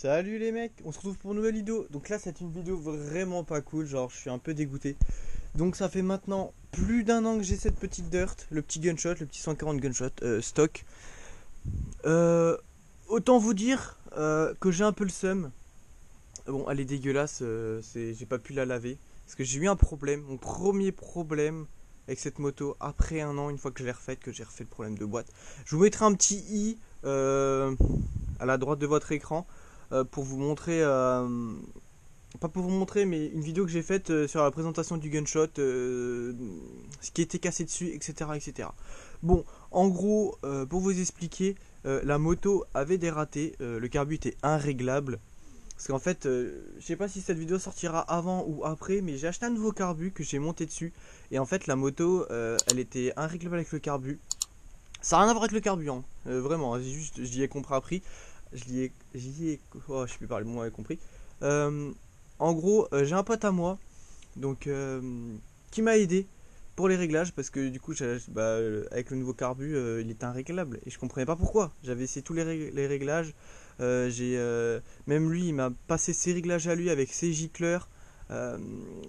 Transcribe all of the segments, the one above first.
Salut les mecs, on se retrouve pour une nouvelle vidéo. Donc là c'est une vidéo vraiment pas cool, genre je suis un peu dégoûté. Donc ça fait maintenant plus d'un an que j'ai cette petite dirt, le petit gunshot, le petit 140 gunshot stock. Euh, Autant vous dire que j'ai un peu le seum. Bon elle est dégueulasse, j'ai pas pu la laver. Parce que j'ai eu un problème, mon premier problème avec cette moto après un an, une fois que je l'ai refaite, que j'ai refait le problème de boîte. Je vous mettrai un petit i à la droite de votre écran pour vous montrer, pas pour vous montrer, mais une vidéo que j'ai faite sur la présentation du gunshot, ce qui était cassé dessus, etc. etc. Bon, en gros, pour vous expliquer, la moto avait des ratés, le carbu était irréglable. Parce qu'en fait, je sais pas si cette vidéo sortira avant ou après, mais j'ai acheté un nouveau carbu que j'ai monté dessus. Et en fait, la moto, elle était irréglable avec le carbu. Ça n'a rien à voir avec le carburant, vraiment, juste, j'y ai compris appris. Oh, je sais plus parler, bon, vous m'avez compris. Euh, En gros, j'ai un pote à moi, donc, qui m'a aidé pour les réglages, parce que du coup, avec le nouveau carbu, il était irréglable, et je comprenais pas pourquoi. J'avais essayé tous les réglages, même lui, il m'a passé ses réglages à lui avec ses gicleurs, euh,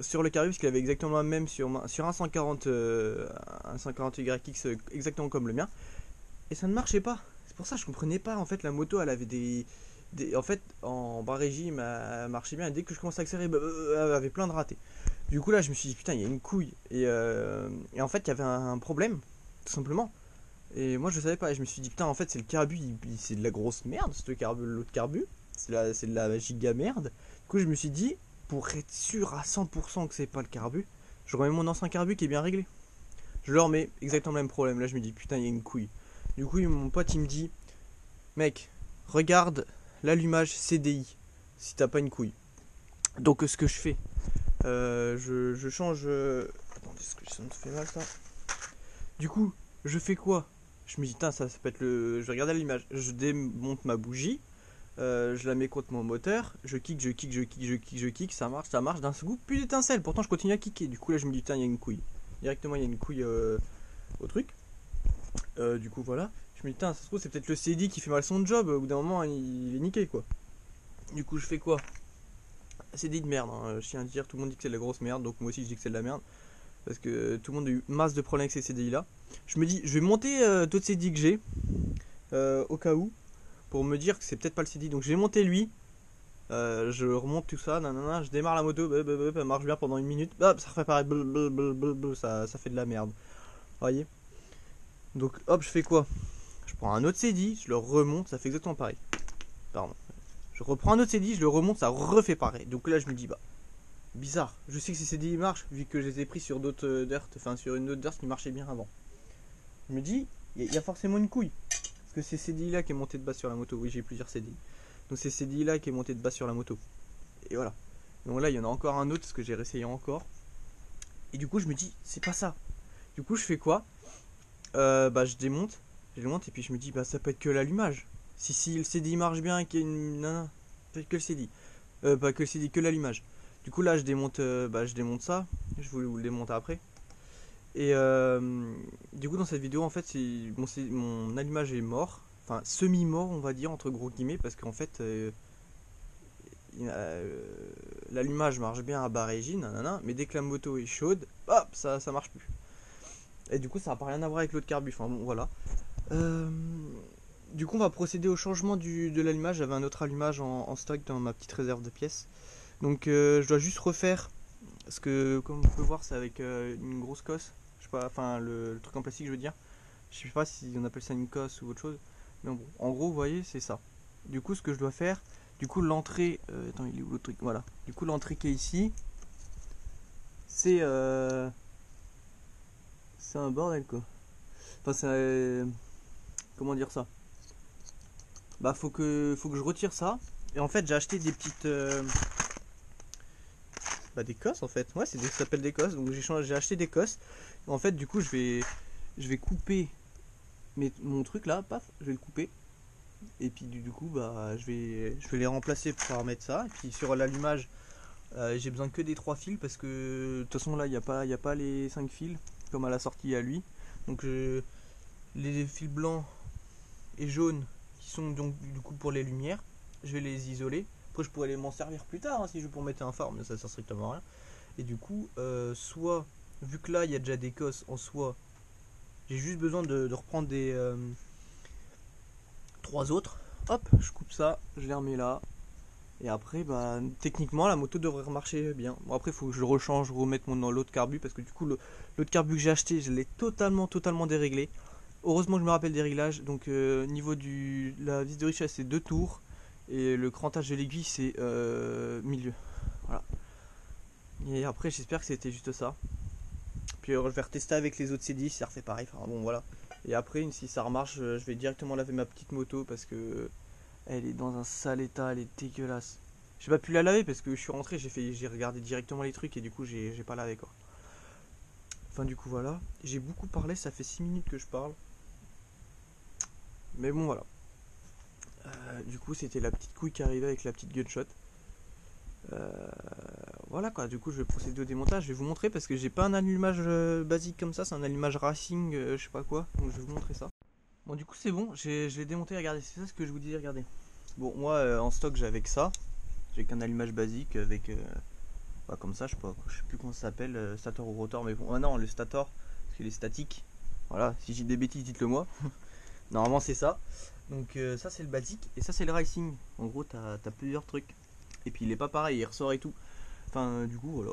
sur le carbu, parce qu'il avait exactement le même sur un 140, un 140 YX, exactement comme le mien. Et ça ne marchait pas. C'est pour ça que je comprenais pas. En fait, la moto, elle avait en fait, en bas régime, elle marchait bien. Et dès que je commençais à accélérer, elle avait plein de ratés. Du coup, là, je me suis dit, putain, il y a une couille. Et en fait, il y avait un problème, tout simplement. Et moi, je savais pas. Et je me suis dit, putain, en fait, c'est le carbu. C'est de la grosse merde, ce carbu, l'autre carbu. C'est de la giga merde. Du coup, je me suis dit, pour être sûr à 100% que c'est pas le carbu, je remets mon ancien carbu qui est bien réglé. Je le remets, exactement le même problème. Là, je me dis, putain, il y a une couille. Du coup, mon pote, il me dit, mec, regarde l'allumage CDI, si t'as pas une couille. Donc, ce que je fais, je change. Attendez, est-ce que ça me fait mal ça? Du coup, je fais quoi? Je me dis, putain, ça peut être le. Je vais regarder l'image. Je démonte ma bougie, je la mets contre mon moteur, je kick, ça marche. D'un coup, plus d'étincelle. Pourtant, je continue à kicker. Du coup, là, je me dis, putain, il y a une couille. Directement, il y a une couille au truc. Du coup, voilà. Je me dis, putain, ça se trouve, c'est peut-être le CD qui fait mal son job. Au bout d'un moment, il est niqué, quoi. Du coup, je fais quoi? CD de merde, hein. Je tiens à dire, tout le monde dit que c'est de la grosse merde. Donc, moi aussi, je dis que c'est de la merde. Parce que tout le monde a eu masse de problèmes avec ces CDI là. Je me dis, je vais monter d'autres CDI que j'ai. Au cas où. Pour me dire que c'est peut-être pas le CDI. Donc, je vais monter lui. Je remonte tout ça, nanana, je démarre la moto, elle marche bien pendant une minute, hop, ça refait pareil, ça fait de la merde. Vous voyez? Donc, hop, je fais quoi? Je prends un autre CD, je le remonte, ça fait exactement pareil. Pardon. Je reprends un autre CD, je le remonte, ça refait pareil. Donc là, je me dis, bah, bizarre. Je sais que ces CD marchent, vu que je les ai pris sur d'autres dirt, enfin sur une autre dirt qui marchait bien avant. Je me dis, il y a forcément une couille. Parce que c'est CDI là qui est monté de base sur la moto. Oui, j'ai plusieurs CDI. Donc c'est CDI là qui est monté de base sur la moto. Et voilà. Donc là, il y en a encore un autre, parce que j'ai réessayé encore. Et du coup, je me dis, c'est pas ça. Du coup, je fais quoi? Bah, je démonte, et puis je me dis, bah, ça peut être que l'allumage. Si le CDI marche bien et qu'il y a une. Non, non, peut-être que le CDI. Pas que le CDI, que l'allumage. Du coup, là, je démonte ça. Je voulais vous le démonter après. Et du coup, dans cette vidéo, en fait, mon allumage est mort. Enfin, semi-mort, on va dire, entre gros guillemets, parce qu'en fait, l'allumage marche bien à bas régime, nanana, mais dès que la moto est chaude, hop, ça marche plus. Et du coup, ça n'a pas rien à voir avec l'autre carbu. Enfin, bon, voilà. Euh, du coup, on va procéder au changement de l'allumage. J'avais un autre allumage en stock dans ma petite réserve de pièces. Donc, je dois juste refaire. Parce que, comme vous pouvez voir, c'est avec une grosse cosse. Je sais pas, enfin, le truc en plastique, je veux dire. Je sais pas si on appelle ça une cosse ou autre chose. Mais bon, en gros, vous voyez, c'est ça. Du coup, ce que je dois faire, du coup, l'entrée. Attends, il est où le truc? Voilà. Du coup, l'entrée qui est ici, c'est. C'est un bordel, quoi. Enfin, c'est. Comment dire ça? Bah, faut que je retire ça. Et en fait, j'ai acheté des petites. Bah, des cosses, en fait. Ouais, ça s'appelle des cosses. Donc, j'ai acheté des cosses. En fait, du coup, je vais couper mon truc là, paf, je vais le couper. Et puis du coup, bah, je vais les remplacer pour pouvoir mettre ça. Et puis sur l'allumage, j'ai besoin que des 3 fils parce que de toute façon là, il y a pas les 5 fils comme à la sortie à lui. Donc les fils blancs et jaunes qui sont donc du coup pour les lumières. je vais les isoler. Après je pourrais les m'en servir plus tard hein, si je veux pour mettre un phare, mais ça sert strictement à rien. Et du coup, soit, vu que là il y a déjà des cosses en soi, j'ai juste besoin de reprendre des 3 autres. Hop, je coupe ça, je les remets là. Et après, bah, techniquement, la moto devrait remarcher bien. Bon, après, il faut que je le rechange, remette mon l'autre carbu parce que du coup, l'autre carbu que j'ai acheté, je l'ai totalement déréglé. Heureusement, je me rappelle des réglages. Donc, niveau de la vis de richesse, c'est 2 tours. Et le crantage de l'aiguille, c'est milieu. Voilà. Et après, j'espère que c'était juste ça. Puis, je vais retester avec les autres C10, ça refait pareil. Enfin, bon, voilà. Et après, si ça remarche, je vais directement laver ma petite moto parce que elle est dans un sale état, elle est dégueulasse. J'ai pas pu la laver parce que je suis rentré, j'ai regardé directement les trucs et du coup j'ai pas lavé quoi. Enfin du coup voilà, j'ai beaucoup parlé, ça fait 6 minutes que je parle. Mais bon voilà. Du coup c'était la petite couille qui arrivait avec la petite gunshot. Voilà quoi, du coup je vais procéder au démontage, je vais vous montrer parce que j'ai pas un allumage basique comme ça, c'est un allumage racing, je sais pas quoi, donc je vais vous montrer ça. Bon du coup c'est bon, je l'ai démonté, regardez, c'est ça ce que je vous disais, regardez. Bon moi en stock j'ai avec ça, j'ai qu'un allumage basique avec comme ça, je sais plus comment ça s'appelle, stator ou rotor, mais bon, ah non, le stator, parce qu'il est statique. Voilà, si j'ai des bêtises, dites-le moi. Normalement, c'est ça. Donc, ça, c'est le basique, et ça, c'est le racing. En gros, t'as plusieurs trucs. Et puis, il est pas pareil, il ressort et tout. Enfin, du coup, voilà.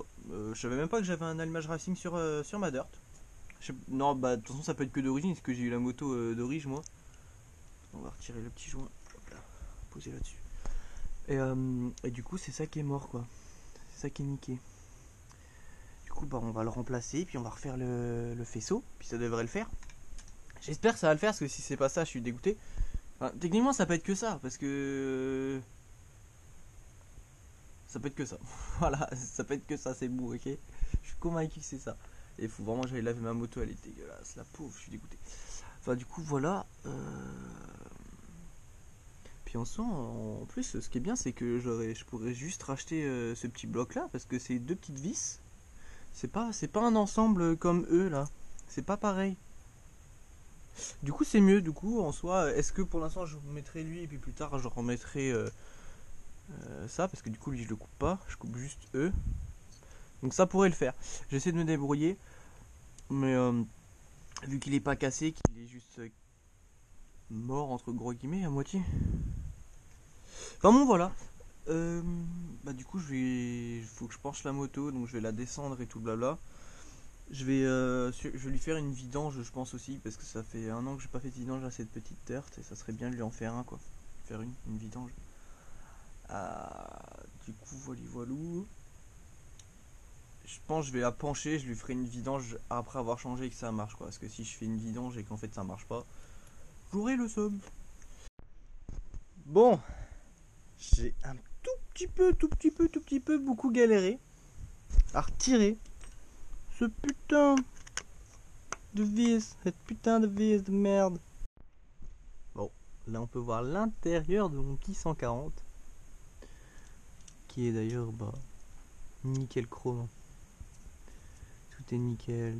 Je savais même pas que j'avais un allumage racing sur ma dirt. Non, bah, de toute façon, ça peut être que d'origine, parce que j'ai eu la moto d'origine, moi. On va retirer le petit joint. Hop là, poser là-dessus. Et du coup, c'est ça qui est mort, quoi. C'est ça qui est niqué. Du coup, bah, on va le remplacer, puis on va refaire le faisceau, puis ça devrait le faire. J'espère que ça va le faire, parce que si c'est pas ça, je suis dégoûté. Enfin, techniquement, ça peut être que ça, parce que... Ça peut être que ça. Voilà, ça peut être que ça, c'est bon, ok. Je suis convaincu que c'est ça. Et il faut vraiment que j'aille laver ma moto, elle est dégueulasse, la pauvre, je suis dégoûté. Enfin, du coup, voilà. Puis en soi, en plus, ce qui est bien, c'est que je pourrais juste racheter ce petit bloc-là, parce que c'est 2 petites vis. C'est pas un ensemble comme eux là. C'est pas pareil. Du coup c'est mieux. Du coup en soi, est-ce que pour l'instant je mettrai lui et puis plus tard je remettrai ça parce que du coup lui je le coupe pas, je coupe juste eux. Donc ça pourrait le faire. J'essaie de me débrouiller, mais vu qu'il est pas cassé, qu'il est juste mort entre gros guillemets à moitié. Enfin bon voilà. Bah du coup faut que je penche la moto, donc je vais la descendre et tout blabla. Je vais lui faire une vidange, je pense aussi, parce que ça fait 1 an que j'ai pas fait de vidange à cette petite dirt et ça serait bien de lui en faire un quoi. Faire une vidange. Du coup, voilou. Je pense que je vais la pencher, je lui ferai une vidange après avoir changé et que ça marche quoi. Parce que si je fais une vidange et qu'en fait ça marche pas, j'aurai le somme. Bon, j'ai un tout petit peu beaucoup galéré à retirer ce putain de vis, cette putain de vis de merde. Bon, là on peut voir l'intérieur de mon Ki 140 qui est d'ailleurs nickel chrome. Tout est nickel,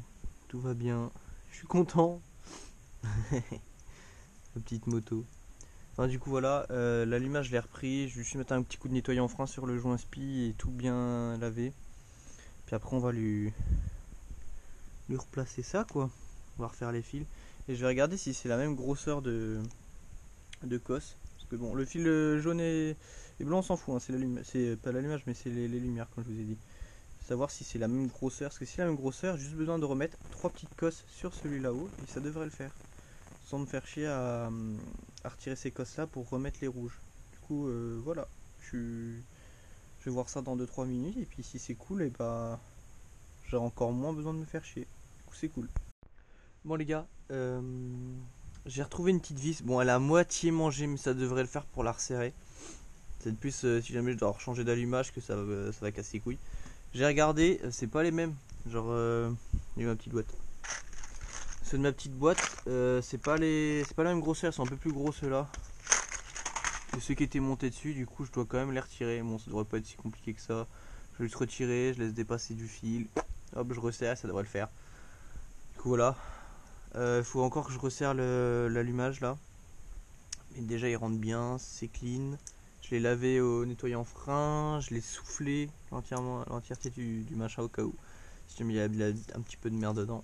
tout va bien, je suis content. La petite moto. Enfin du coup voilà, l'allumage je l'ai repris, je vais juste mettre un petit coup de nettoyant frein sur le joint spi et tout bien laver. Puis après on va lui replacer ça quoi. On va refaire les fils. Et je vais regarder si c'est la même grosseur de cosse. Parce que bon, le fil jaune et blanc on s'en fout, hein, c'est pas l'allumage mais c'est les lumières comme je vous ai dit. Savoir si c'est la même grosseur, parce que si c'est la même grosseur, j'ai juste besoin de remettre 3 petites cosses sur celui là-haut et ça devrait le faire. Sans me faire chier à retirer ces cosses là pour remettre les rouges. Du coup voilà, je vais voir ça dans 2-3 minutes et puis si c'est cool et bah j'ai encore moins besoin de me faire chier. Du coup c'est cool. Bon les gars, j'ai retrouvé une petite vis. Bon elle a à moitié mangé mais ça devrait le faire pour la resserrer. C'est de plus si jamais je dois changer d'allumage que ça va casser les couilles. J'ai regardé, c'est pas les mêmes. Genre il y a ma petite boîte. Ceux de ma petite boîte, c'est pas la même grosseur, c'est un peu plus gros ceux-là. Que ceux qui étaient montés dessus, du coup je dois quand même les retirer. Bon ça devrait pas être si compliqué que ça. Je vais juste retirer, je laisse dépasser du fil. Hop je resserre, ça devrait le faire. Du coup voilà. Il faut encore que je resserre l'allumage là. Mais déjà il rentre bien, c'est clean. Je Je l'ai lavé au nettoyant frein, je l'ai soufflé l'entièreté du machin au cas où. Si jamais il y a un petit peu de merde dedans.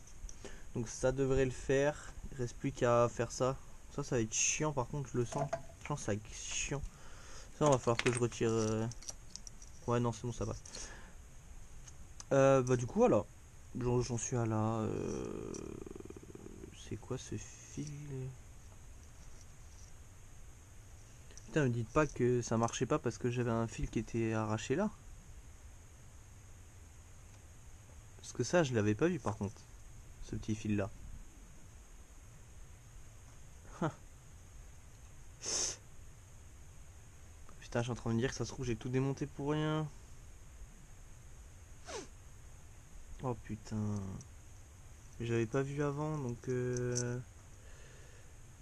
Donc ça devrait le faire. Il reste plus qu'à faire ça. Ça va être chiant par contre, je le sens. Je pense que ça va être chiant. Ça va falloir que je retire. Ouais non c'est bon ça passe. Bah du coup voilà. J'en suis à là. C'est quoi ce fil? Putain me dites pas que ça marchait pas parce que j'avais un fil qui était arraché là. Parce que ça je l'avais pas vu par contre. Ce petit fil là. Putain, je suis en train de me dire que ça se trouve j'ai tout démonté pour rien. Oh putain. Mais j'avais pas vu avant donc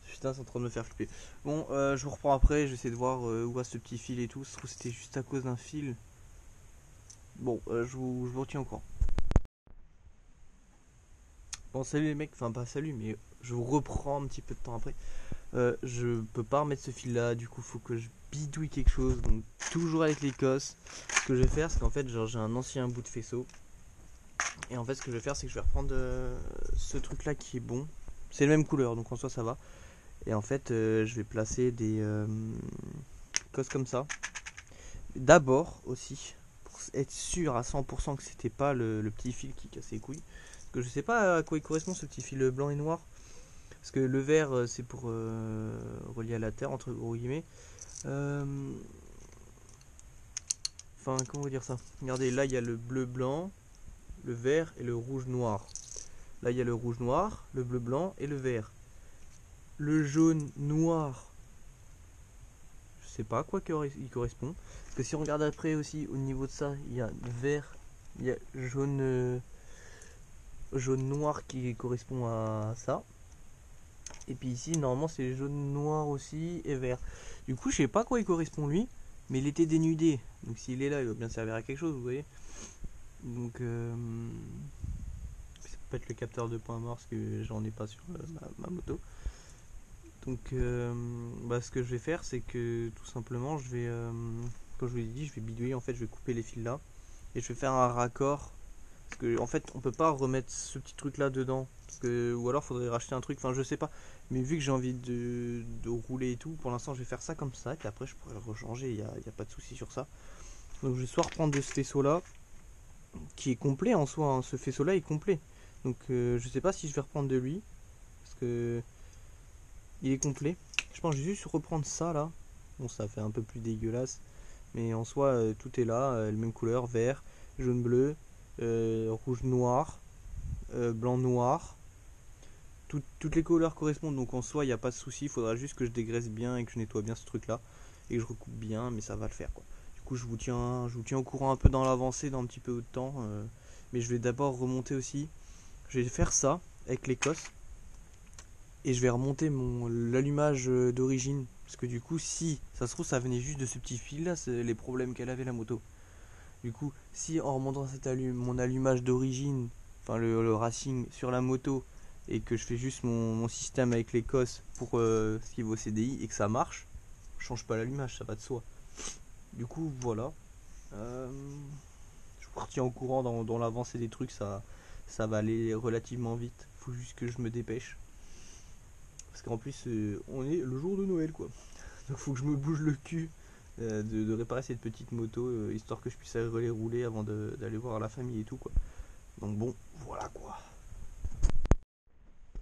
putain c'est en train de me faire flipper. Bon je vous reprends après, je vais essayer de voir où va ce petit fil et tout. Ça se trouve c'était juste à cause d'un fil. Bon je vous retiens au courant. Bon salut les mecs, enfin pas salut mais je vous reprends un petit peu de temps après. Je peux pas remettre ce fil là, du coup faut que je bidouille quelque chose, donc toujours avec l'Écosse. Ce que je vais faire c'est qu'en fait genre j'ai un ancien bout de faisceau. Et en fait ce que je vais faire c'est que je vais reprendre ce truc là qui est bon. C'est la même couleur donc en soi ça va. Et en fait je vais placer des cosses comme ça. D'abord aussi, pour être sûr à 100% que c'était pas le petit fil qui cassait les couilles. Parce que je sais pas à quoi il correspond ce petit fil blanc et noir. Parce que le vert c'est pour relier à la terre entre gros guillemets. Enfin comment dire ça. Regardez là il y a le bleu blanc, le vert et le rouge noir. Là il y a le rouge noir, le bleu blanc et le vert. Le jaune noir, je sais pas à quoi il correspond. Parce que si on regarde après aussi au niveau de ça, il y a vert, il y a jaune, jaune noir qui correspond à ça. Et puis ici normalement c'est jaune noir aussi et vert. Du coup je sais pas à quoi il correspond lui, mais il était dénudé. Donc s'il est là il va bien servir à quelque chose vous voyez. Donc ça peut être le capteur de point mort parce que j'en ai pas sur ma moto. Donc bah, ce que je vais faire c'est que tout simplement je vais comme je vous l'ai dit je vais bidouiller en fait, je vais couper les fils là et je vais faire un raccord parce que en fait on peut pas remettre ce petit truc là dedans parce que, ou alors faudrait racheter un truc, enfin je sais pas, mais vu que j'ai envie de rouler et tout, pour l'instant je vais faire ça comme ça et après je pourrais le rechanger, il y a pas de souci sur ça. Donc je vais soit reprendre de ce faisceau là qui est complet en soi, hein, ce faisceau là est complet, donc je sais pas si je vais reprendre de lui parce que il est complet. Je pense que je vais juste reprendre ça là. Bon ça fait un peu plus dégueulasse, mais en soi tout est là, la même couleur, vert, jaune bleu, rouge noir, blanc noir. Toutes les couleurs correspondent, donc en soi il n'y a pas de souci. Il faudra juste que je dégraisse bien et que je nettoie bien ce truc là et que je recoupe bien, mais ça va le faire quoi. Du coup je vous tiens au courant un peu dans l'avancée dans un petit peu de temps, mais je vais d'abord remonter aussi. Je vais faire ça avec l'Écosse et je vais remonter l'allumage d'origine parce que du coup si ça se trouve ça venait juste de ce petit fil là, c'est les problèmes qu'elle avait la moto. Du coup si en remontant mon allumage d'origine, enfin le racing sur la moto, et que je fais juste mon système avec l'Écosse pour ce qui vaut CDI et que ça marche, je change pas l'allumage, ça va de soi. Du coup voilà, je vous retiens au courant dans l'avancée des trucs, ça va aller relativement vite, faut juste que je me dépêche. Parce qu'en plus on est le jour de Noël quoi. Donc faut que je me bouge le cul de réparer cette petite moto histoire que je puisse aller rouler avant d'aller voir la famille et tout quoi. Donc bon voilà quoi.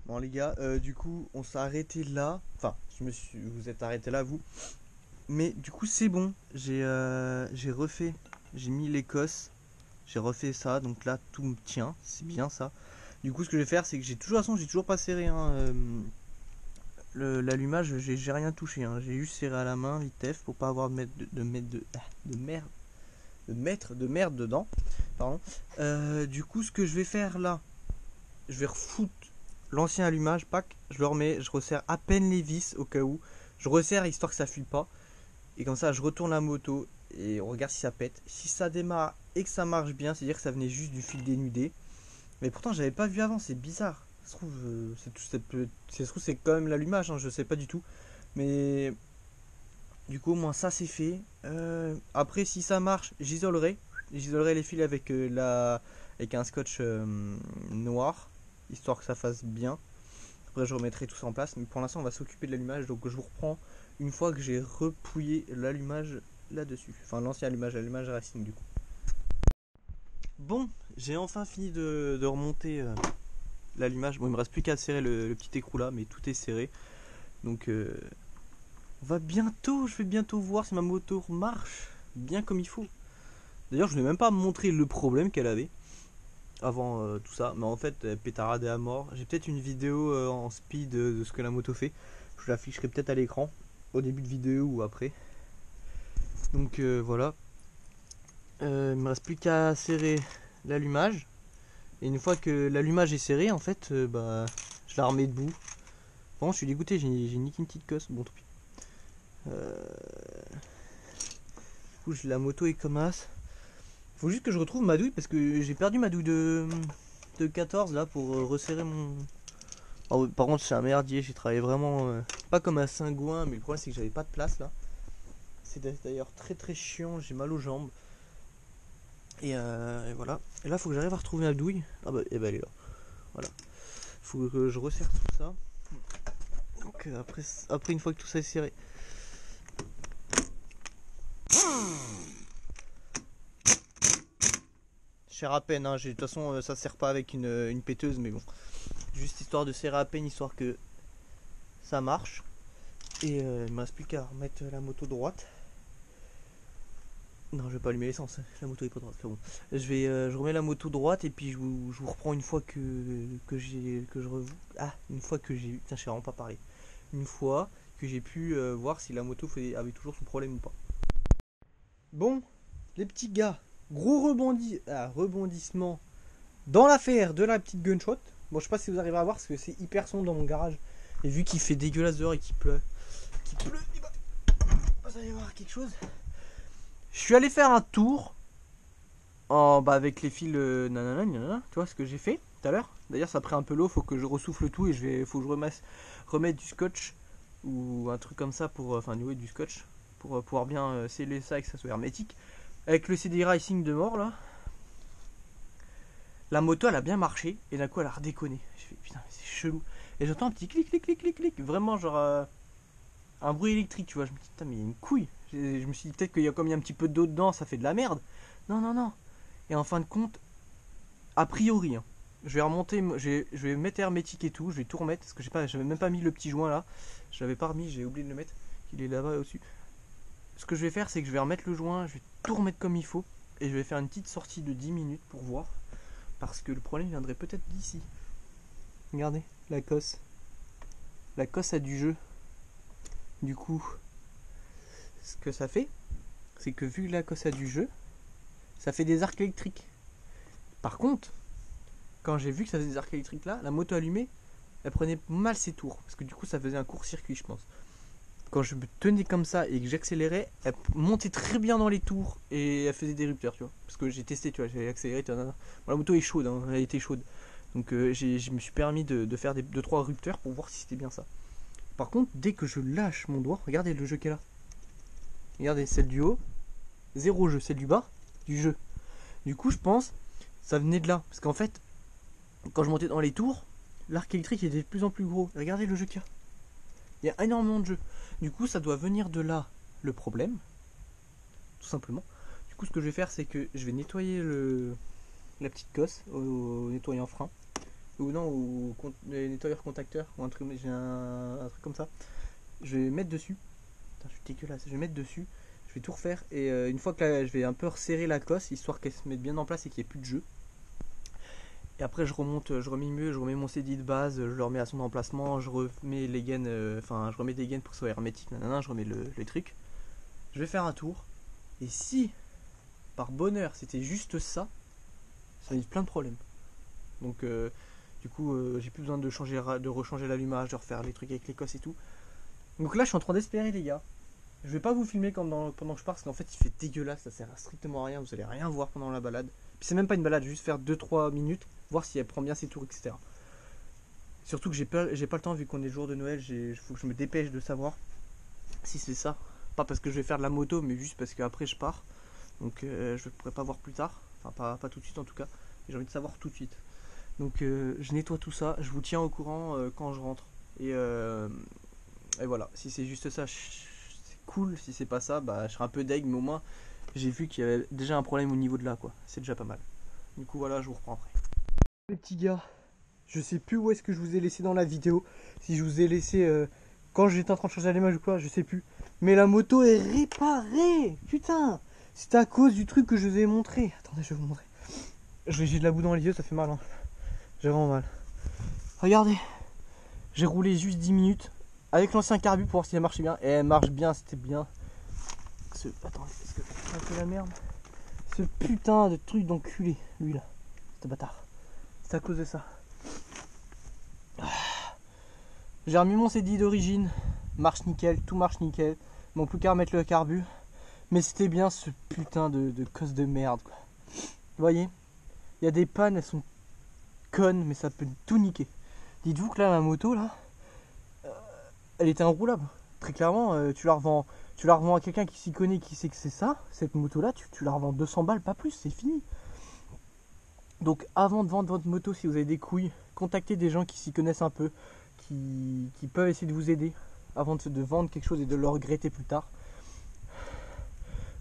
Bon les gars, du coup on s'est arrêté là. Enfin vous êtes arrêté là vous. Mais du coup c'est bon. J'ai refait. J'ai mis l'Écosse. J'ai refait ça. Donc là tout me tient. C'est bien ça. Du coup ce que je vais faire c'est que j'ai toujours pas serré hein, l'allumage, j'ai rien touché, hein. J'ai juste serré à la main vitef pour pas avoir de merde dedans. Pardon. Du coup, ce que je vais faire là, je vais refoutre l'ancien allumage, pack, je le remets, je resserre à peine les vis au cas où. Je resserre histoire que ça fuit pas. Et comme ça, je retourne la moto et on regarde si ça pète. Si ça démarre et que ça marche bien, c'est-à-dire que ça venait juste du fil dénudé. Mais pourtant, j'avais pas vu avant, c'est bizarre. Ça se trouve, c'est quand même l'allumage, hein, je sais pas du tout. Mais Du coup, au moins ça c'est fait. Après, si ça marche, j'isolerai. J'isolerai les fils avec, avec un scotch noir, histoire que ça fasse bien. Après, je remettrai tout ça en place. Mais pour l'instant, on va s'occuper de l'allumage. Donc, je vous reprends une fois que j'ai repouillé l'allumage là-dessus. Enfin, l'ancien allumage, l'allumage racing du coup. Bon, j'ai enfin fini de remonter l'allumage. Bon, il me reste plus qu'à serrer le petit écrou là, mais tout est serré. Donc, on va bientôt, je vais bientôt voir si ma moto marche bien comme il faut. D'ailleurs, je ne vais même pas montrer le problème qu'elle avait avant tout ça. Mais en fait, elle pétaradait à mort. J'ai peut-être une vidéo en speed de ce que la moto fait. Je l'afficherai peut-être à l'écran, au début de vidéo ou après. Donc voilà. Il me reste plus qu'à serrer l'allumage. Et une fois que l'allumage est serré, en fait, bah, je la remets debout. Bon, je suis dégoûté, j'ai niqué une petite cosse. Bon, tant pis. Du coup, la moto est comme as. Faut juste que je retrouve ma douille parce que j'ai perdu ma douille de 14 là pour resserrer mon. Oh, par contre, c'est un merdier. J'ai travaillé vraiment pas comme un Saint-Gouin, mais le problème c'est que j'avais pas de place là. C'est d'ailleurs très très chiant. J'ai mal aux jambes. Et voilà. Et là, faut que j'arrive à retrouver ma douille. Ah bah, et bah elle est là. Voilà. Faut que je resserre tout ça. Donc après une fois que tout ça est serré. Serre à peine, hein. De toute façon ça sert pas avec une péteuse, mais bon. Juste histoire de serrer à peine, histoire que ça marche. Et il me reste plus qu'à remettre la moto droite. Non, je vais pas allumer l'essence, la moto est pas droite, c'est bon. Je remets la moto droite et puis je vous reprends une fois une fois que j'ai, putain, je sais vraiment pas parler. Une fois que j'ai pu voir si la moto avait toujours son problème ou pas. Bon, les petits gars, gros rebondissement dans l'affaire de la petite gunshot. Bon, je sais pas si vous arrivez à voir parce que c'est hyper sombre dans mon garage. Et vu qu'il fait dégueulasse dehors et qu'il pleut, vous allez voir quelque chose. Je suis allé faire un tour avec les fils nanana, tu vois ce que j'ai fait tout à l'heure. D'ailleurs, ça a pris un peu l'eau, faut que je ressouffle tout et faut que je remette du scotch ou un truc comme ça pour, enfin, du scotch pour pouvoir bien sceller ça et que ça soit hermétique. Avec le CD Racing de mort là, la moto elle a bien marché et d'un coup elle a redéconné. Je fais putain, mais c'est chelou. Et j'entends un petit clic, clic, clic, clic, clic, vraiment genre un bruit électrique, tu vois. Je me dis putain, mais il y a une couille. Je me suis dit peut-être qu'il y a comme il y a un petit peu d'eau dedans, ça fait de la merde. Non, non, non. Et en fin de compte, a priori, hein, je vais remonter, je vais mettre hermétique et tout, je vais tout remettre parce que j'avais même pas mis le petit joint là. Je l'avais pas remis, j'ai oublié de le mettre. Il est là-bas au-dessus. Ce que je vais faire, c'est que je vais remettre le joint, je vais tout remettre comme il faut et je vais faire une petite sortie de 10 minutes pour voir. Parce que le problème viendrait peut-être d'ici. Regardez, la cosse. La cosse a du jeu. Du coup, ce que ça fait, c'est que vu la cosse a du jeu, ça fait des arcs électriques. Par contre, quand j'ai vu que ça faisait des arcs électriques là, la moto allumée, elle prenait mal ses tours. Parce que du coup, ça faisait un court-circuit, je pense. Quand je me tenais comme ça et que j'accélérais, elle montait très bien dans les tours et elle faisait des rupteurs, tu vois. Parce que j'ai testé, tu vois, j'ai accéléré. Bon, la moto est chaude, hein, elle était chaude. Donc je me suis permis de faire 2-3 rupteurs pour voir si c'était bien ça. Par contre, dès que je lâche mon doigt, regardez le jeu qu'elle a. Regardez, celle du haut, zéro jeu, celle du bas, du jeu. Du coup, je pense, ça venait de là. Parce qu'en fait, quand je montais dans les tours, l'arc électrique était de plus en plus gros. Regardez le jeu qu'il y a. Il y a énormément de jeux. Du coup, ça doit venir de là le problème. Tout simplement. Du coup, ce que je vais faire, c'est que je vais nettoyer la petite cosse au nettoyant frein. Ou non, au nettoyeur contacteur. Ou un truc, j'ai un truc comme ça. Je vais mettre dessus. Putain, je suis dégueulasse. Je vais mettre dessus. Je vais tout refaire. Et une fois que je vais un peu resserrer la cosse, histoire qu'elle se mette bien en place et qu'il n'y ait plus de jeu. Et après je remonte, je remets mon CD de base, je le remets à son emplacement, je remets les gaines, je remets des gaines pour que ce soit hermétique, nanana, je remets les trucs. Je vais faire un tour. Et si, par bonheur, c'était juste ça, ça évite plein de problèmes. Donc du coup, j'ai plus besoin de rechanger l'allumage, de refaire les trucs avec les cosses et tout. Donc là, je suis en train d'espérer, les gars. Je vais pas vous filmer pendant que je pars parce qu'en fait, il fait dégueulasse, ça sert à strictement à rien, vous allez rien voir pendant la balade. Puis c'est même pas une balade, juste faire 2-3 minutes, voir si elle prend bien ses tours, etc. Surtout que j'ai pas le temps vu qu'on est le jour de Noël, faut que je me dépêche de savoir si c'est ça. Pas parce que je vais faire de la moto, mais juste parce qu'après je pars. Donc je ne pourrai pas voir plus tard. Enfin pas tout de suite en tout cas. J'ai envie de savoir tout de suite. Donc je nettoie tout ça. Je vous tiens au courant quand je rentre. Et voilà. Si c'est juste ça, c'est cool. Si c'est pas ça, bah je serai un peu deg. Mais au moins j'ai vu qu'il y avait déjà un problème au niveau de là quoi. C'est déjà pas mal. Du coup voilà, je vous reprends après. Les petits gars, je sais plus où est-ce que je vous ai laissé dans la vidéo. Si je vous ai laissé quand j'étais en train de changer l'allumage ou quoi, je sais plus. Mais la moto est réparée. Putain, c'est à cause du truc que je vous ai montré. Attendez, je vais vous montrer. J'ai de la boue dans les yeux, ça fait mal. Hein. J'ai vraiment mal. Regardez, j'ai roulé juste 10 minutes avec l'ancien carbu pour voir si elle marchait bien. Et elle marche bien, c'était bien. Attendez, est-ce que c'est un peu la merde? Ce putain de truc d'enculé, lui là, ce bâtard. C'est à cause de ça. J'ai remis mon CDI d'origine, marche nickel, tout marche nickel. Bon, plus qu'à remettre le carbu. Mais c'était bien ce putain de cause de merde quoi. Vous voyez, il y a des pannes, elles sont connes, mais ça peut tout niquer. Dites-vous que là, ma moto là, elle était inroulable. Très clairement, tu la revends à quelqu'un qui s'y connaît, qui sait que c'est ça. Cette moto là, tu la revends 200 balles, pas plus, c'est fini. Donc avant de vendre votre moto, si vous avez des couilles, contactez des gens qui s'y connaissent un peu, qui peuvent essayer de vous aider avant de vendre quelque chose et de le regretter plus tard.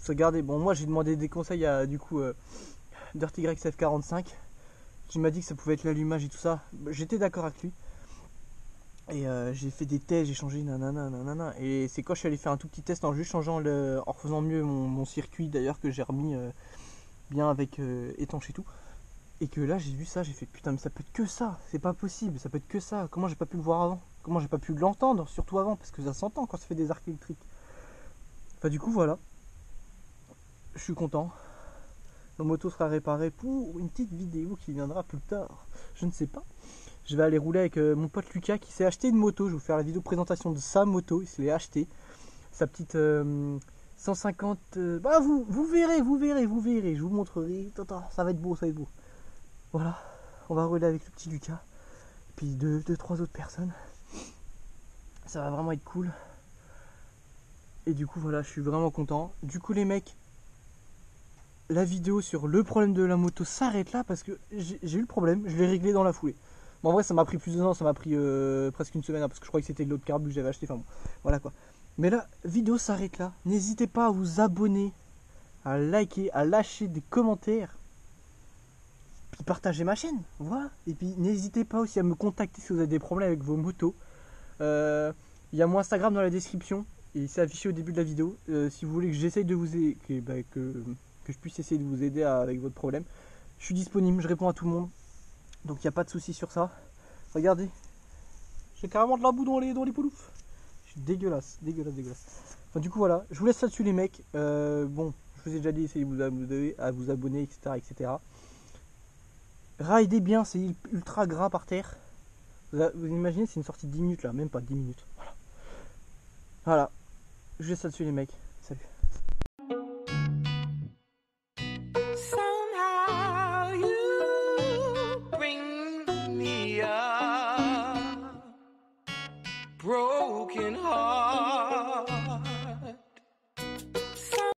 Regardez, bon moi j'ai demandé des conseils à du coup DirtyGrexF45 qui m'a dit que ça pouvait être l'allumage et tout ça. J'étais d'accord avec lui. Et j'ai fait des tests, j'ai changé nanana. Et c'est quand je suis allé faire un tout petit test en juste changeant en refaisant mieux mon circuit d'ailleurs que j'ai remis bien avec étanche et tout. Et que là j'ai vu ça, j'ai fait putain mais ça peut être que ça, c'est pas possible, ça peut être que ça. Comment j'ai pas pu le voir avant? Comment j'ai pas pu l'entendre, surtout avant, parce que ça s'entend quand ça fait des arcs électriques. Enfin du coup voilà. Je suis content. Ma moto sera réparée pour une petite vidéo qui viendra plus tard. Je ne sais pas. Je vais aller rouler avec mon pote Lucas qui s'est acheté une moto. Je vais vous faire la vidéo présentation de sa moto. Il se l'est acheté. Sa petite 150. Bah vous verrez. Je vous montrerai. Ça va être beau, ça va être beau. Voilà. On va rouler avec le petit Lucas. Et puis deux, trois autres personnes. Ça va vraiment être cool. Et du coup voilà, je suis vraiment content. Du coup les mecs, la vidéo sur le problème de la moto s'arrête là parce que j'ai eu le problème, je l'ai réglé dans la foulée. Bon, en vrai ça m'a pris plus de temps, ça m'a pris presque une semaine hein, parce que je croyais que c'était de l'autre carbu que j'avais acheté, enfin bon, voilà quoi. Mais la vidéo s'arrête là, n'hésitez pas à vous abonner, à liker, à lâcher des commentaires, puis partager ma chaîne, voilà. Et puis n'hésitez pas aussi à me contacter si vous avez des problèmes avec vos motos. Il y a mon Instagram dans la description et c'est affiché au début de la vidéo. Si vous voulez que j'essaye de vous aider, que je puisse essayer de vous aider avec votre problème, je suis disponible, je réponds à tout le monde. Donc il n'y a pas de souci sur ça. Regardez, j'ai carrément de la boue dans les pouloufs. Je suis dégueulasse. Enfin, du coup voilà, je vous laisse là-dessus les mecs. Bon, je vous ai déjà dit, essayez de vous abonner, etc. Ridez bien, c'est ultra gras par terre. Vous imaginez, c'est une sortie de 10 minutes là, même pas 10 minutes. Voilà. Je vous laisse là-dessus les mecs. Salut.